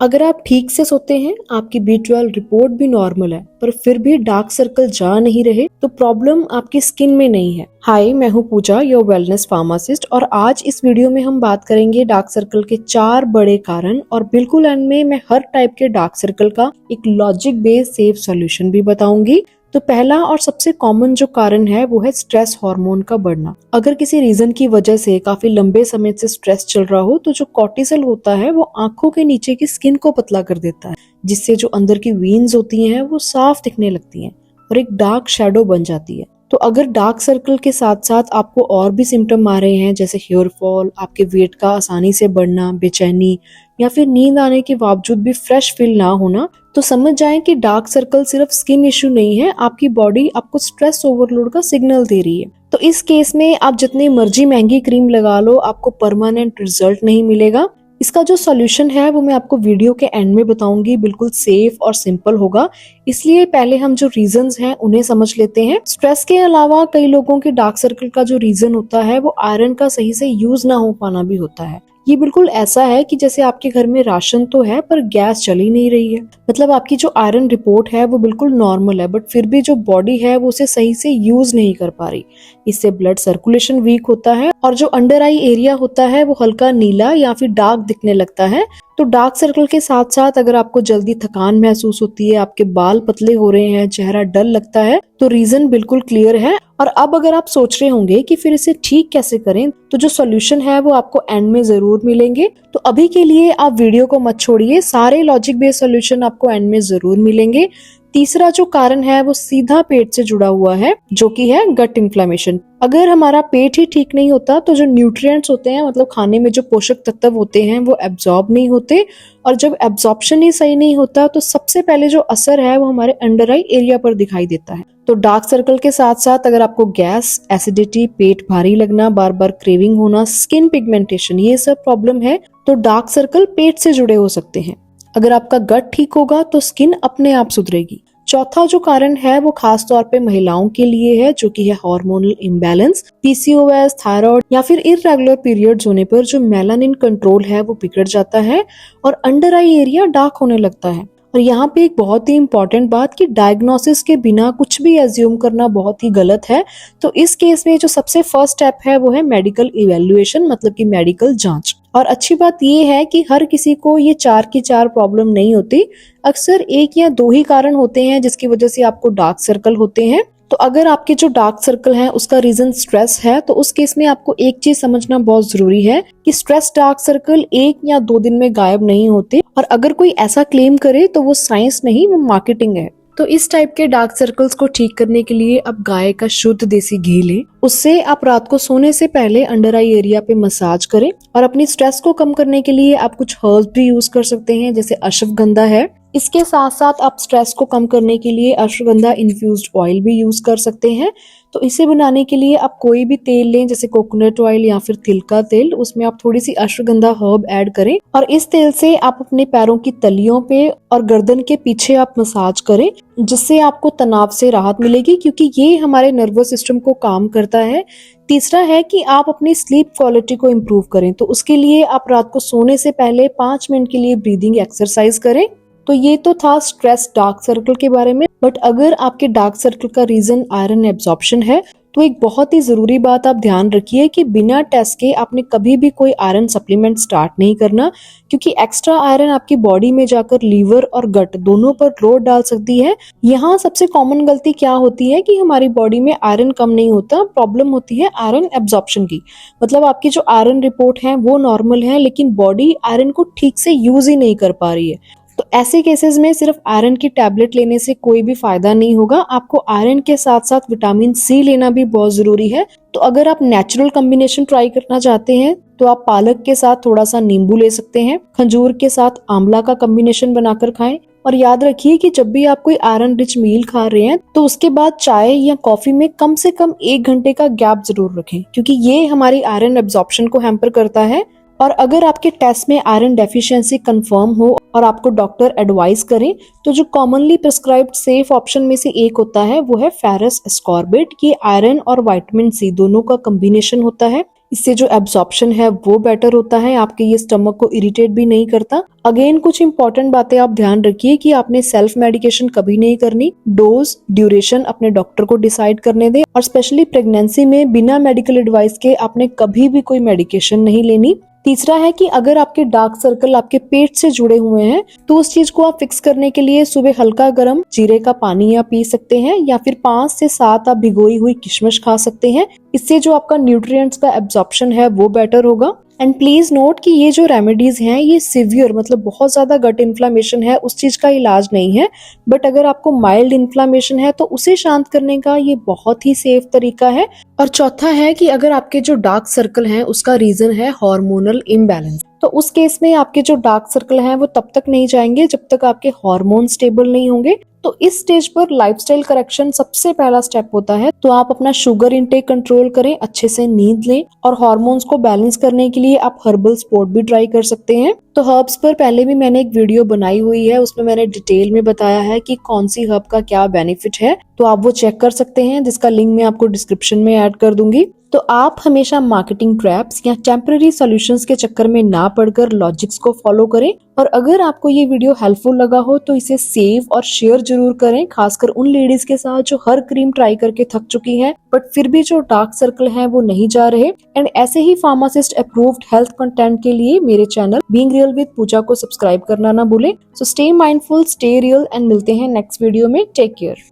अगर आप ठीक से सोते हैं, आपकी B12 रिपोर्ट भी नॉर्मल है, पर फिर भी डार्क सर्कल जा नहीं रहे, तो प्रॉब्लम आपकी स्किन में नहीं है। हाय, मैं हूँ पूजा, योर वेलनेस फार्मासिस्ट, और आज इस वीडियो में हम बात करेंगे डार्क सर्कल के 4 बड़े कारण, और बिल्कुल एंड में मैं हर टाइप के डार्क सर्कल का एक लॉजिक बेस्ड सेफ सॉल्यूशन भी बताऊंगी। तो पहला और सबसे कॉमन जो कारण है वो है स्ट्रेस हार्मोन का बढ़ना। अगर किसी रीजन की वजह से काफी लंबे समय से स्ट्रेस चल रहा हो, तो जो कॉर्टिसोल होता है वो आंखों के नीचे की स्किन को पतला कर देता है, जिससे जो अंदर की वेन्स होती हैं वो साफ दिखने लगती हैं और एक डार्क शैडो बन जाती है। तो अगर डार्क सर्कल के साथ साथ आपको और भी सिम्टम आ रहे हैं, जैसे हेयर फॉल, आपके वेट का आसानी से बढ़ना, बेचैनी, या फिर नींद आने के बावजूद भी फ्रेश फील ना होना, तो समझ जाएं कि डार्क सर्कल सिर्फ स्किन इश्यू नहीं है, आपकी बॉडी आपको स्ट्रेस ओवरलोड का सिग्नल दे रही है। तो इस केस में आप जितनी मर्जी महंगी क्रीम लगा लो, आपको परमानेंट रिजल्ट नहीं मिलेगा। इसका जो सॉल्यूशन है वो मैं आपको वीडियो के एंड में बताऊंगी, बिल्कुल सेफ और सिंपल होगा। इसलिए पहले हम जो रीजंस हैं उन्हें समझ लेते हैं। स्ट्रेस के अलावा कई लोगों के डार्क सर्कल का जो रीजन होता है वो आयरन का सही से यूज ना हो पाना भी होता है। ये बिल्कुल ऐसा है कि जैसे आपके घर में राशन तो है पर गैस चल ही नहीं रही है। मतलब आपकी जो आयरन रिपोर्ट है वो बिल्कुल नॉर्मल है, बट फिर भी जो बॉडी है वो उसे सही से यूज नहीं कर पा रही। इससे ब्लड सर्कुलेशन वीक होता है और जो अंडर आई एरिया होता है वो हल्का नीला या फिर डार्क दिखने लगता है। तो डार्क सर्कल के साथ साथ अगर आपको जल्दी थकान महसूस होती है, आपके बाल पतले हो रहे हैं, चेहरा डल लगता है, तो रीजन बिल्कुल क्लियर है। और अब अगर आप सोच रहे होंगे कि फिर इसे ठीक कैसे करें, तो जो सॉल्यूशन है वो आपको एंड में जरूर मिलेंगे। तो अभी के लिए आप वीडियो को मत छोड़िए, सारे लॉजिक बेस्ड सॉल्यूशन आपको एंड में जरूर मिलेंगे। तीसरा जो कारण है वो सीधा पेट से जुड़ा हुआ है, जो कि है गट इन्फ्लेमेशन। अगर हमारा पेट ही ठीक नहीं होता तो जो न्यूट्रिएंट्स होते हैं, मतलब खाने में जो पोषक तत्व होते हैं, वो एब्जॉर्ब नहीं होते, और जब एब्जॉर्प्शन ही सही नहीं होता तो सबसे पहले जो असर है वो हमारे अंडर आई एरिया पर दिखाई देता है। तो डार्क सर्कल के साथ साथ अगर आपको गैस, एसिडिटी, पेट भारी लगना, बार बार क्रेविंग होना, स्किन पिगमेंटेशन, ये सब प्रॉब्लम है, तो डार्क सर्कल पेट से जुड़े हो सकते हैं। अगर आपका गट ठीक होगा तो स्किन अपने आप सुधरेगी। चौथा जो कारण है वो खास तौर पे महिलाओं के लिए है, जो कि है हार्मोनल इम्बैलेंस, पीसीओएस, थायराइड, या फिर इररेगुलर पीरियड्स होने पर जो मेलानिन कंट्रोल है वो बिगड़ जाता है और अंडर आई एरिया डार्क होने लगता है। और यहाँ पे एक बहुत ही इंपॉर्टेंट बात कि डायग्नोसिस के बिना कुछ भी एज्यूम करना बहुत ही गलत है। तो इस केस में जो सबसे फर्स्ट स्टेप है वो है मेडिकल इवैल्यूएशन, मतलब कि मेडिकल जांच। और अच्छी बात ये है कि हर किसी को ये 4 की 4 प्रॉब्लम नहीं होती, अक्सर 1 या 2 ही कारण होते हैं जिसकी वजह से आपको डार्क सर्कल होते हैं। तो अगर आपके जो डार्क सर्कल है उसका रीजन स्ट्रेस है, तो उस केस में आपको एक चीज समझना बहुत जरूरी है कि स्ट्रेस डार्क सर्कल 1 या 2 दिन में गायब नहीं होते, और अगर कोई ऐसा क्लेम करे तो वो साइंस नहीं, वो मार्केटिंग है। तो इस टाइप के डार्क सर्कल्स को ठीक करने के लिए आप गाय का शुद्ध देसी घी लें, उससे आप रात को सोने से पहले अंडर आई एरिया पे मसाज करें। और अपनी स्ट्रेस को कम करने के लिए आप कुछ हर्ब्स भी यूज कर सकते हैं, जैसे अश्वगंधा है। इसके साथ साथ आप स्ट्रेस को कम करने के लिए अश्वगंधा इन्फ्यूज्ड ऑयल भी यूज कर सकते हैं। तो इसे बनाने के लिए आप कोई भी तेल लें, जैसे कोकोनट ऑयल या फिर तिल का तेल, उसमें आप थोड़ी सी अश्वगंधा हर्ब ऐड करें और इस तेल से आप अपने पैरों की तलियों पे और गर्दन के पीछे आप मसाज करें, जिससे आपको तनाव से राहत मिलेगी, क्योंकि ये हमारे नर्वस सिस्टम को काम करता है। तीसरा है कि आप अपनी स्लीप क्वालिटी को इम्प्रूव करें, तो उसके लिए आप रात को सोने से पहले 5 मिनट के लिए ब्रीदिंग एक्सरसाइज करें। तो ये तो था स्ट्रेस डार्क सर्कल के बारे में, बट अगर आपके डार्क सर्कल का रीजन आयरन एब्जॉर्प्शन है, तो एक बहुत ही जरूरी बात आप ध्यान रखिए कि बिना टेस्ट के आपने कभी भी कोई आयरन सप्लीमेंट स्टार्ट नहीं करना, क्योंकि एक्स्ट्रा आयरन आपकी बॉडी में जाकर लीवर और गट दोनों पर लोड डाल सकती है। यहाँ सबसे कॉमन गलती क्या होती है कि हमारी बॉडी में आयरन कम नहीं होता, प्रॉब्लम होती है आयरन एब्जॉर्प्शन की। मतलब आपकी जो आयरन रिपोर्ट है वो नॉर्मल है, लेकिन बॉडी आयरन को ठीक से यूज ही नहीं कर पा रही है। तो ऐसे केसेस में सिर्फ आयरन की टैबलेट लेने से कोई भी फायदा नहीं होगा, आपको आयरन के साथ साथ विटामिन सी लेना भी बहुत जरूरी है। तो अगर आप नेचुरल कॉम्बिनेशन ट्राई करना चाहते हैं तो आप पालक के साथ थोड़ा सा नींबू ले सकते हैं, खजूर के साथ आंवला का कॉम्बिनेशन बनाकर खाएं। और याद रखिए कि जब भी आप कोई आयरन रिच मील खा रहे हैं तो उसके बाद चाय या कॉफी में कम से कम 1 घंटे का गैप जरूर रखें, क्योंकि ये हमारी आयरन एब्जॉर्प्शन को हैम्पर करता है। और अगर आपके टेस्ट में आयरन डेफिशिएंसी कंफर्म हो और आपको डॉक्टर एडवाइस करें, तो जो कॉमनली प्रिस्क्राइब्ड सेफ ऑप्शन में से एक होता है वो है फेरस एस्कॉर्बिट। ये आयरन और विटामिन सी दोनों का कॉम्बिनेशन होता है। इससे जो एब्जॉर्प्शन है वो बेटर होता है, आपके ये स्टमक को इरिटेट भी नहीं करता। अगेन कुछ इंपॉर्टेंट बातें आप ध्यान रखिए कि आपने सेल्फ मेडिकेशन कभी नहीं करनी। डोज ड्यूरेशन अपने डॉक्टर को डिसाइड करने दें, और स्पेशली प्रेगनेंसी में बिना मेडिकल एडवाइस के आपने कभी भी कोई मेडिकेशन नहीं लेनी। तीसरा है कि अगर आपके डार्क सर्कल आपके पेट से जुड़े हुए हैं तो उस चीज को आप फिक्स करने के लिए सुबह हल्का गर्म जीरे का पानी आप पी सकते हैं, या फिर 5 से 7 आप भिगोई हुई किशमिश खा सकते हैं। इससे जो आपका न्यूट्रिएंट्स का एब्जॉर्प्शन है वो बेटर होगा। एंड प्लीज नोट कि ये जो रेमेडीज हैं ये सिवियर मतलब बहुत ज्यादा गट इन्फ्लामेशन है उस चीज का इलाज नहीं है, बट अगर आपको माइल्ड इन्फ्लामेशन है तो उसे शांत करने का ये बहुत ही सेफ तरीका है। और चौथा है कि अगर आपके जो डार्क सर्कल हैं उसका रीजन है हार्मोनल इम्बैलेंस, तो उस केस में आपके जो डार्क सर्कल हैं वो तब तक नहीं जाएंगे जब तक आपके हार्मोन स्टेबल नहीं होंगे। तो इस स्टेज पर लाइफस्टाइल करेक्शन सबसे पहला स्टेप होता है। तो आप अपना शुगर इंटेक कंट्रोल करें, अच्छे से नींद लें, और हार्मोन्स को बैलेंस करने के लिए आप हर्बल सपोर्ट भी ट्राई कर सकते हैं। तो हर्ब्स पर पहले भी मैंने एक वीडियो बनाई हुई है, उसमें मैंने डिटेल में बताया है कि कौन सी हर्ब का क्या बेनिफिट है, तो आप वो चेक कर सकते हैं, जिसका लिंक मैं आपको डिस्क्रिप्शन में ऐड कर दूंगी। तो आप हमेशा मार्केटिंग ट्रैप्स या टेम्पररी सॉल्यूशंस के चक्कर में ना पड़कर लॉजिक्स को फॉलो करें। और अगर आपको ये वीडियो हेल्पफुल लगा हो तो इसे सेव और शेयर जरूर करें, खासकर उन लेडीज के साथ जो हर क्रीम ट्राई करके थक चुकी हैं बट फिर भी जो डार्क सर्कल हैं वो नहीं जा रहे। एंड ऐसे ही फार्मासिस्ट अप्रूव्ड हेल्थ कंटेंट के लिए मेरे channel being real with Pooja को सब्सक्राइब करना ना भूलें। So stay mindful, stay real, and मिलते हैं नेक्स्ट वीडियो में। Take care.